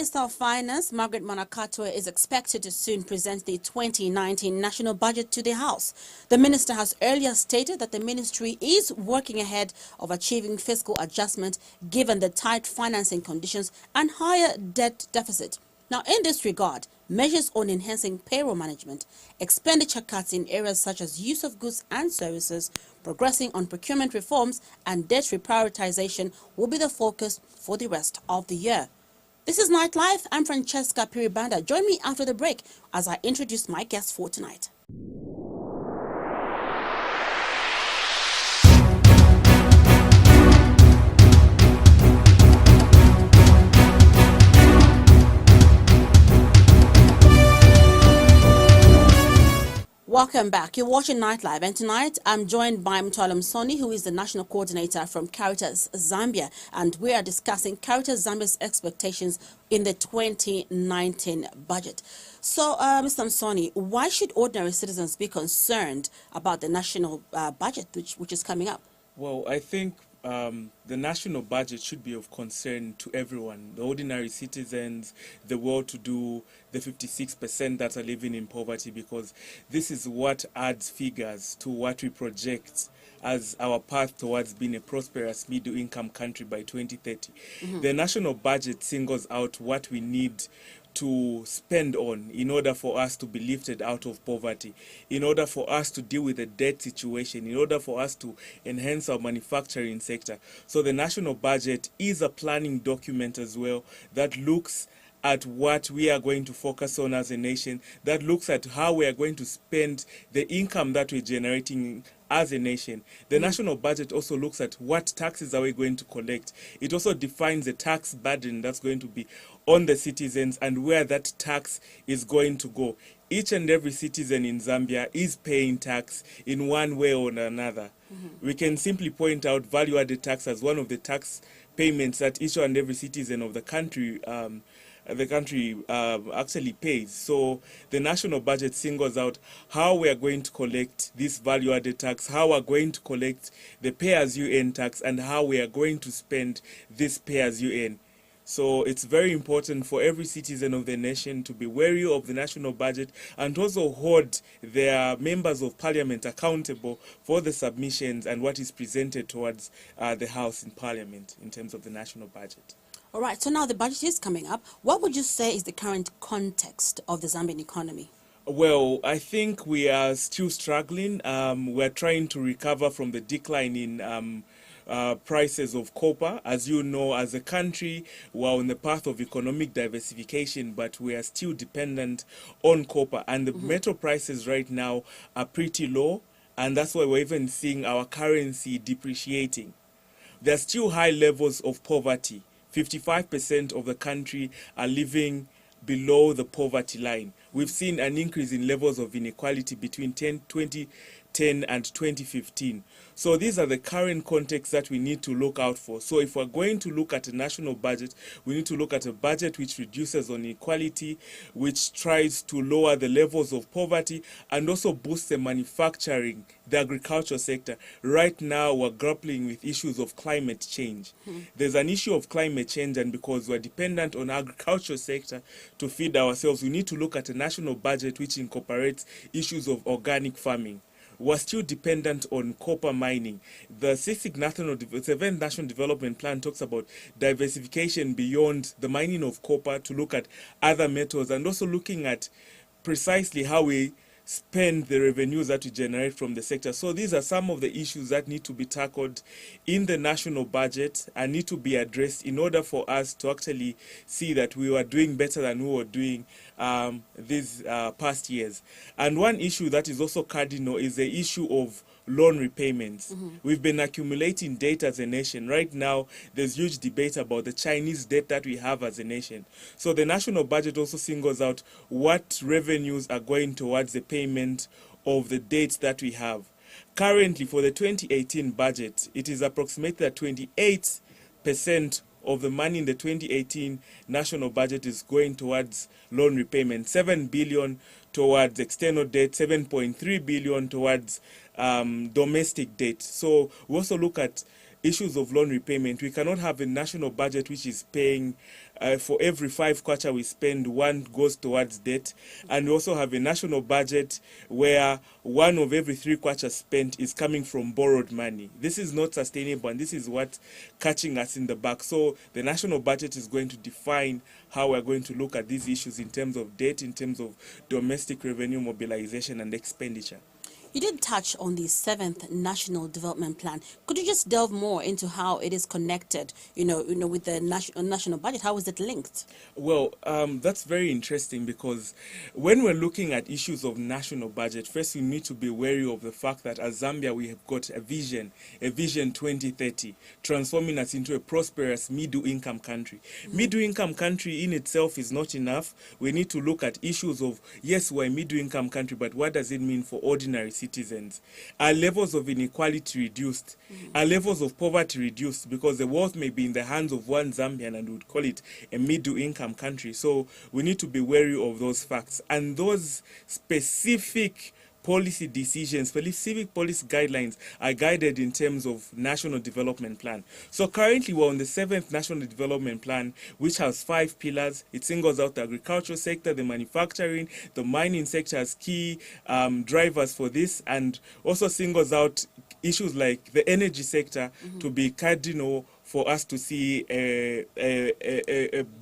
Minister of Finance, Margaret Manakatwa, is expected to soon present the 2019 national budget to the House. The minister has earlier stated that the ministry is working ahead of achieving fiscal adjustment given the tight financing conditions and higher debt deficit. Now, in this regard, measures on enhancing payroll management, expenditure cuts in areas such as use of goods and services, progressing on procurement reforms, and debt reprioritization will be the focus for the rest of the year. This is Nightlife. I'm Francesca Piribanda. Join me after the break as I introduce my guests for tonight. Welcome back. You're watching Nightlife, and tonight I'm joined by Mtwala Msoni, who is the national coordinator from Caritas Zambia, and we are discussing Caritas Zambia's expectations in the 2019 budget. So, Mr. Msoni, why should ordinary citizens be concerned about the national budget, which is coming up? Well, I think the national budget should be of concern to everyone, the ordinary citizens, the well-to-do, the 56% that are living in poverty, because this is what adds figures to what we project as our path towards being a prosperous middle-income country by 2030. The national budget singles out what we need to spend on in order for us to be lifted out of poverty, in order for us to deal with the debt situation, in order for us to enhance our manufacturing sector. So the national budget is a planning document as well that looks at what we are going to focus on as a nation, that looks at how we are going to spend the income that we're generating as a nation. The national budget also looks at what taxes are we going to collect. It also defines the tax burden that's going to be on the citizens and where that tax is going to go. Each and every citizen in Zambia is paying tax in one way or another. We can simply point out value-added tax as one of the tax payments that each and every citizen of the country actually pays. So the national budget singles out how we are going to collect this value-added tax, how we are going to collect the pay-as-you-earn tax, and how we are going to spend this pay-as-you-earn. So it's very important for every citizen of the nation to be wary of the national budget and also hold their members of parliament accountable for the submissions and what is presented towards the House in Parliament in terms of the national budget. All right, so now the budget is coming up. What would you say is the current context of the Zambian economy? Well, I think we are still struggling. We're trying to recover from the decline in prices of copper. As you know, as a country, we're on the path of economic diversification, but we are still dependent on copper. And the metal prices right now are pretty low, and that's why we're even seeing our currency depreciating. There are still high levels of poverty. 55% of the country are living below the poverty line. We've seen an increase in levels of inequality between 2010 and 2015. So these are the current contexts that we need to look out for. So if we're going to look at a national budget, we need to look at a budget which reduces inequality, which tries to lower the levels of poverty, and also boosts the manufacturing, the agriculture sector. Right now, we're grappling with issues of climate change. There's an issue of climate change, and because we're dependent on agriculture sector to feed ourselves, we need to look at a national budget which incorporates issues of organic farming. We're still dependent on copper mining. The seventh National Development Plan talks about diversification beyond the mining of copper to look at other metals and also looking at precisely how we spend the revenues that we generate from the sector. So these are some of the issues that need to be tackled in the national budget and need to be addressed in order for us to actually see that we were doing better than we were doing these past years. And one issue that is also cardinal is the issue of loan repayments. We've been accumulating debt as a nation. Right now, there's huge debate about the Chinese debt that we have as a nation. So the national budget also singles out what revenues are going towards the payment of the debts that we have. Currently, for the 2018 budget, it is approximated that 28% of the money in the 2018 national budget is going towards loan repayment, 7 billion towards external debt, 7.3 billion towards domestic debt. So we also look at issues of loan repayment. We cannot have a national budget which is paying for every 5 kwacha we spend, 1 goes towards debt. And we also have a national budget where 1 of every 3 kwacha spent is coming from borrowed money. This is not sustainable, and this is what catching us in the back. So the national budget is going to define how we're going to look at these issues in terms of debt, in terms of domestic revenue mobilization and expenditure. You did touch on the 7th National Development Plan. Could you just delve more into how it is connected, with the national budget? How is it linked? Well, that's very interesting, because when we're looking at issues of national budget, first we need to be wary of the fact that as Zambia we have got a vision 2030, transforming us into a prosperous middle-income country. Middle-income country in itself is not enough. We need to look at issues of, yes, we're a middle-income country, but what does it mean for ordinary citizens? Are levels of inequality reduced? Are levels of poverty reduced? Because the wealth may be in the hands of one Zambian and we would call it a middle income country. So we need to be wary of those facts. And those specific policy decisions, specific policy guidelines are guided in terms of National Development Plan. So currently we're on the 7th National Development Plan, which has 5 pillars. It singles out the agricultural sector, the manufacturing, the mining sector as key drivers for this, and also singles out issues like the energy sector to be cardinal for us to see a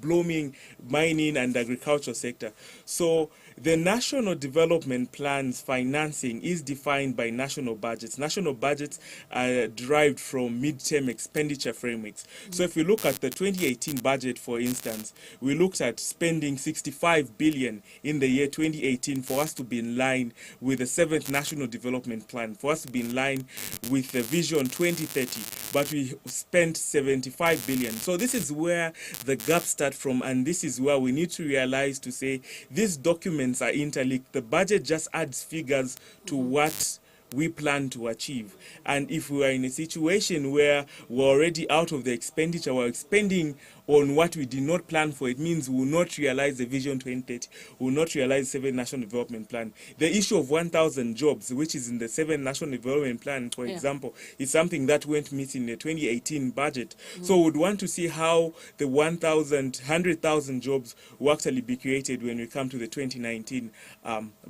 blooming mining and agricultural sector. So the National Development Plan's financing is defined by national budgets. National budgets are derived from midterm expenditure frameworks. So if you look at the 2018 budget, for instance, we looked at spending 65 billion in the year 2018 for us to be in line with the 7th National Development Plan, for us to be in line with the Vision 2030, but we spent 75 billion. So this is where the gaps start from, and this is where we need to realize to say these documents are interlinked. The budget just adds figures to what we plan to achieve. And if we are in a situation where we're already out of the expenditure, we're expending on what we did not plan for, it means we will not realize the Vision 2030, we will not realize the 7th National Development Plan. The issue of 1,000 jobs, which is in the 7th National Development Plan, for example, is something that went missing in the 2018 budget. So we would want to see how the 100,000 jobs will actually be created when we come to the 2019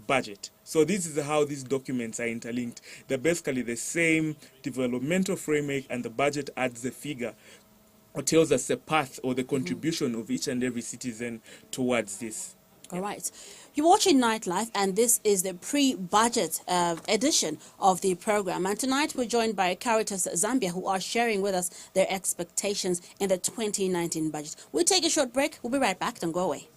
budget. So this is how these documents are interlinked. They're basically the same developmental framework, and the budget adds the figure or tells us the path or the contribution of each and every citizen towards this. All right. You're watching Nightlife, and this is the pre-budget edition of the program. And tonight we're joined by Caritas Zambia, who are sharing with us their expectations in the 2019 budget. We'll take a short break. We'll be right back. Don't go away.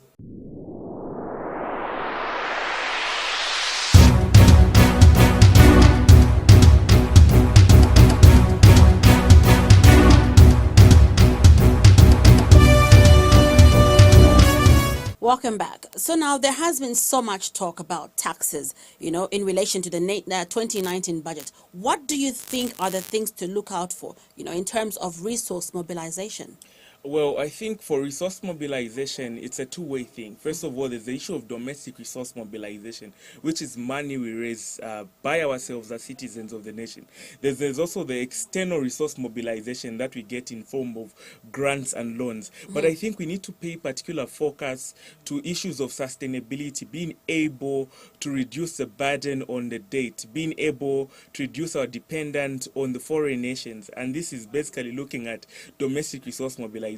Welcome back. So now there has been so much talk about taxes, in relation to the 2019 budget. What do you think are the things to look out for, in terms of resource mobilization? Well, I think for resource mobilization, it's a two-way thing. First of all, there's the issue of domestic resource mobilization, which is money we raise by ourselves as citizens of the nation. There's also the external resource mobilization that we get in form of grants and loans. But I think we need to pay particular focus to issues of sustainability, being able to reduce the burden on the debt, being able to reduce our dependence on the foreign nations. And this is basically looking at domestic resource mobilization.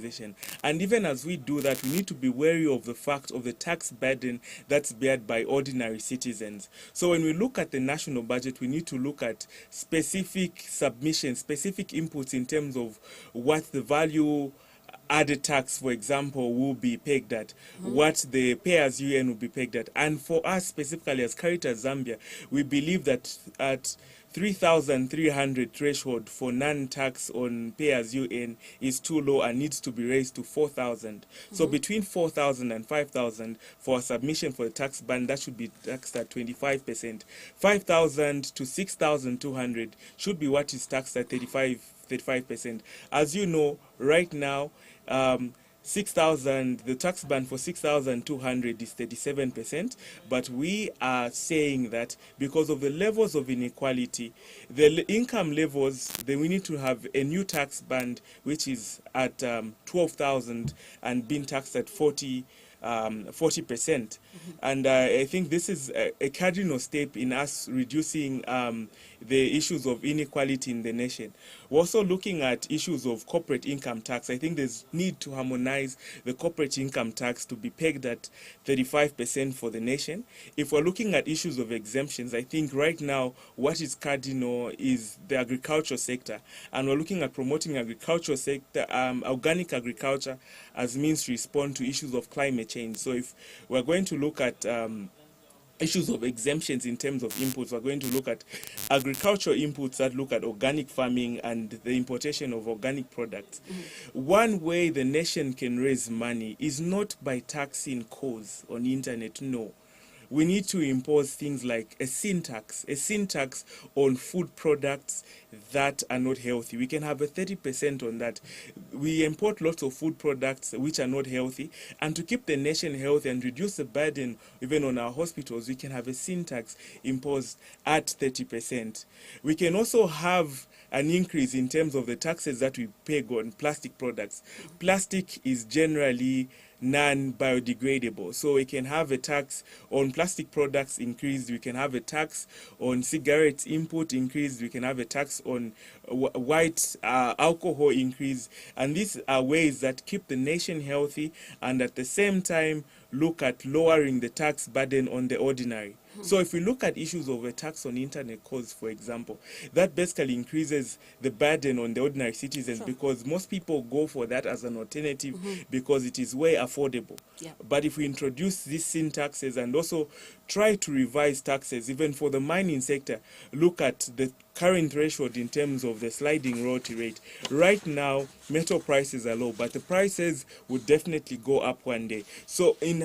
And even as we do that, we need to be wary of the fact of the tax burden that's bared by ordinary citizens. So when we look at the national budget, we need to look at specific submissions, specific inputs in terms of what the value added tax, for example, will be pegged at, what the pay-as-you-earn will be pegged at. And for us specifically as Caritas Zambia, we believe that at 3,300 threshold for non-tax on pay-as-you-earn is too low and needs to be raised to 4,000. So between 4,000 and 5,000 for a submission for the tax band, that should be taxed at 25%. 5,000 to 6,200 should be what is taxed at 35%. As you know, right now, 6,000, the tax band for 6,200 is 37%, but we are saying that because of the levels of inequality, the income levels, then we need to have a new tax band which is at 12,000 and being taxed at 40%. And I think this is a cardinal step in us reducing the issues of inequality in the nation. We're also looking at issues of corporate income tax. I think there's need to harmonize the corporate income tax to be pegged at 35% for the nation. If we're looking at issues of exemptions, I think right now what is cardinal is the agriculture sector, and we're looking at promoting agriculture sector, organic agriculture, as means to respond to issues of climate change. So if we're going to look at issues of exemptions in terms of inputs, we're going to look at agricultural inputs that look at organic farming and the importation of organic products. One way the nation can raise money is not by taxing cause on the internet, no. We need to impose things like a sin tax on food products that are not healthy. We can have a 30% on that. We import lots of food products which are not healthy, and to keep the nation healthy and reduce the burden even on our hospitals, we can have a sin tax imposed at 30%. We can also have an increase in terms of the taxes that we pay on plastic products. Plastic is generally non-biodegradable, so we can have a tax on plastic products increased, we can have a tax on cigarettes input increased, we can have a tax on white alcohol increase, and these are ways that keep the nation healthy and at the same time look at lowering the tax burden on the ordinary. So if we look at issues of a tax on internet calls, for example, that basically increases the burden on the ordinary citizens, because most people go for that as an alternative because it is way affordable. But if we introduce these sin taxes and also try to revise taxes, even for the mining sector, look at the current threshold in terms of the sliding royalty rate. Right now, metal prices are low, but the prices would definitely go up one day. So in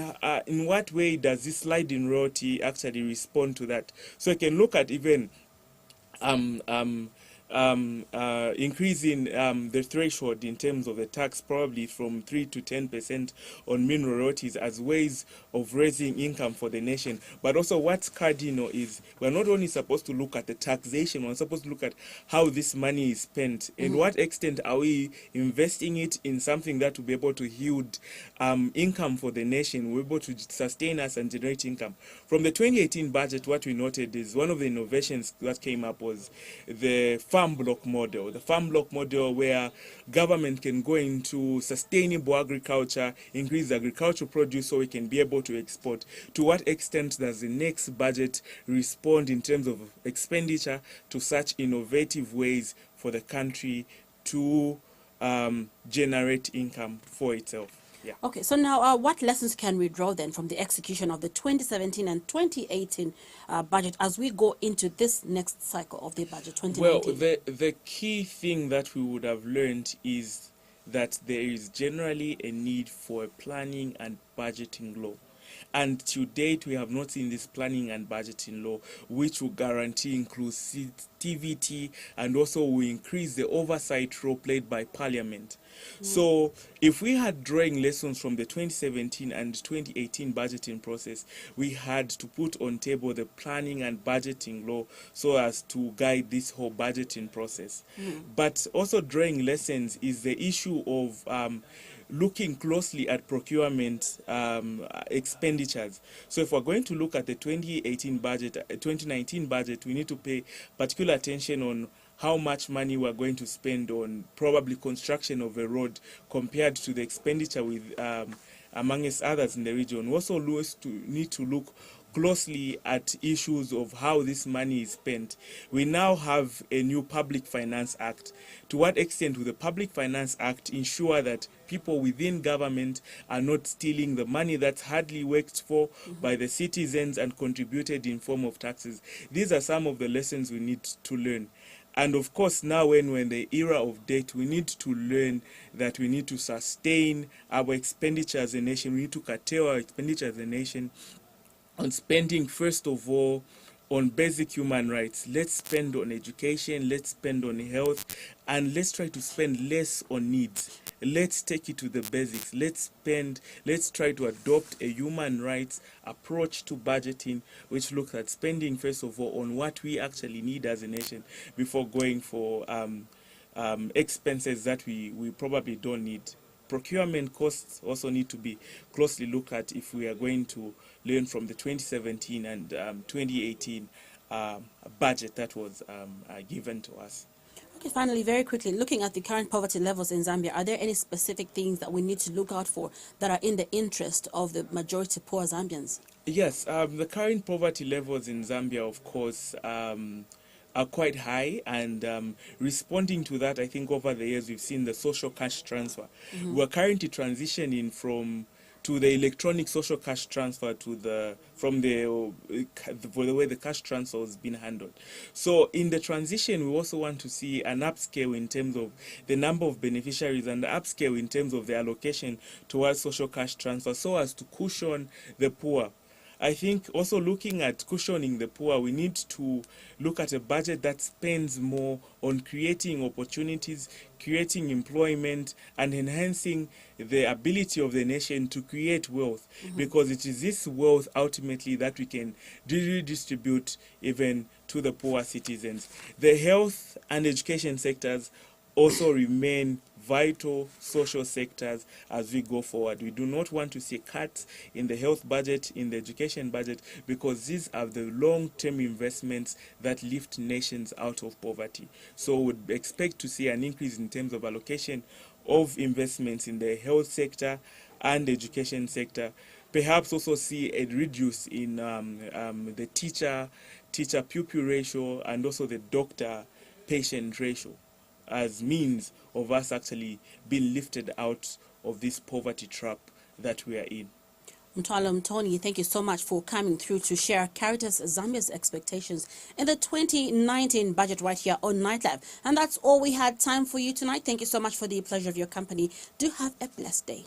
what way does this sliding royalty actually respond to that? So you can look at even increasing the threshold in terms of the tax, probably from 3 to 10% on mineral royalties, as ways of raising income for the nation. But also what's cardinal is we're not only supposed to look at the taxation, we're supposed to look at how this money is spent. In what extent are we investing it in something that will be able to yield income for the nation, will be able to sustain us and generate income. From the 2018 budget, what we noted is one of the innovations that came up was the farm block model. The farm block model where government can go into sustainable agriculture, increase agricultural produce so we can be able to export. To what extent does the next budget respond in terms of expenditure to such innovative ways for the country to generate income for itself? Yeah. Okay, so now what lessons can we draw then from the execution of the 2017 and 2018 budget as we go into this next cycle of the budget, 2019? Well, the key thing that we would have learned is that there is generally a need for a planning and budgeting law. And to date, we have not seen this planning and budgeting law, which will guarantee inclusivity and also will increase the oversight role played by Parliament. So if we had drawing lessons from the 2017 and 2018 budgeting process, we had to put on table the planning and budgeting law so as to guide this whole budgeting process. But also drawing lessons is the issue of looking closely at procurement expenditures. So if we're going to look at the 2018 budget, 2019 budget, we need to pay particular attention on how much money we're going to spend on probably construction of a road compared to the expenditure with amongst others in the region. We also need to look closely at issues of how this money is spent. We now have a new Public Finance Act. To what extent will the Public Finance Act ensure that people within government are not stealing the money that's hardly worked for by the citizens and contributed in form of taxes? These are some of the lessons we need to learn. And of course, now when we're in the era of debt, we need to learn that we need to sustain our expenditure as a nation. We need to curtail our expenditure as a nation on spending, first of all, on basic human rights. Let's spend on education, let's spend on health, and let's try to spend less on needs. Let's take it to the basics. Let's try to adopt a human rights approach to budgeting, which looks at spending, first of all, on what we actually need as a nation before going for expenses that we probably don't need. Procurement costs also need to be closely looked at if we are going to learn from the 2017 and 2018 budget that was given to us. Okay, finally, very quickly, looking at the current poverty levels in Zambia, are there any specific things that we need to look out for that are in the interest of the majority poor Zambians? Yes, the current poverty levels in Zambia, of course, are quite high, and responding to that, I think over the years we've seen the social cash transfer. We're currently transitioning to the electronic social cash transfer for the way the cash transfer has been handled. So in the transition, we also want to see an upscale in terms of the number of beneficiaries and the upscale in terms of the allocation towards social cash transfer, so as to cushion the poor. I think also looking at cushioning the poor, we need to look at a budget that spends more on creating opportunities, creating employment, and enhancing the ability of the nation to create wealth, because it is this wealth ultimately that we can redistribute even to the poor citizens. The health and education sectors also remain vital social sectors as we go forward. We do not want to see cuts in the health budget, in the education budget, because these are the long-term investments that lift nations out of poverty. So we would expect to see an increase in terms of allocation of investments in the health sector and the education sector. Perhaps also see a reduce in the teacher-pupil ratio and also the doctor-patient ratio, as means of us actually being lifted out of this poverty trap that we are in. Mthwalo Mtoni, thank you so much for coming through to share Caritas Zambia's expectations in the 2019 budget right here on Nightlife. And that's all we had time for you tonight. Thank you so much for the pleasure of your company. Do have a blessed day.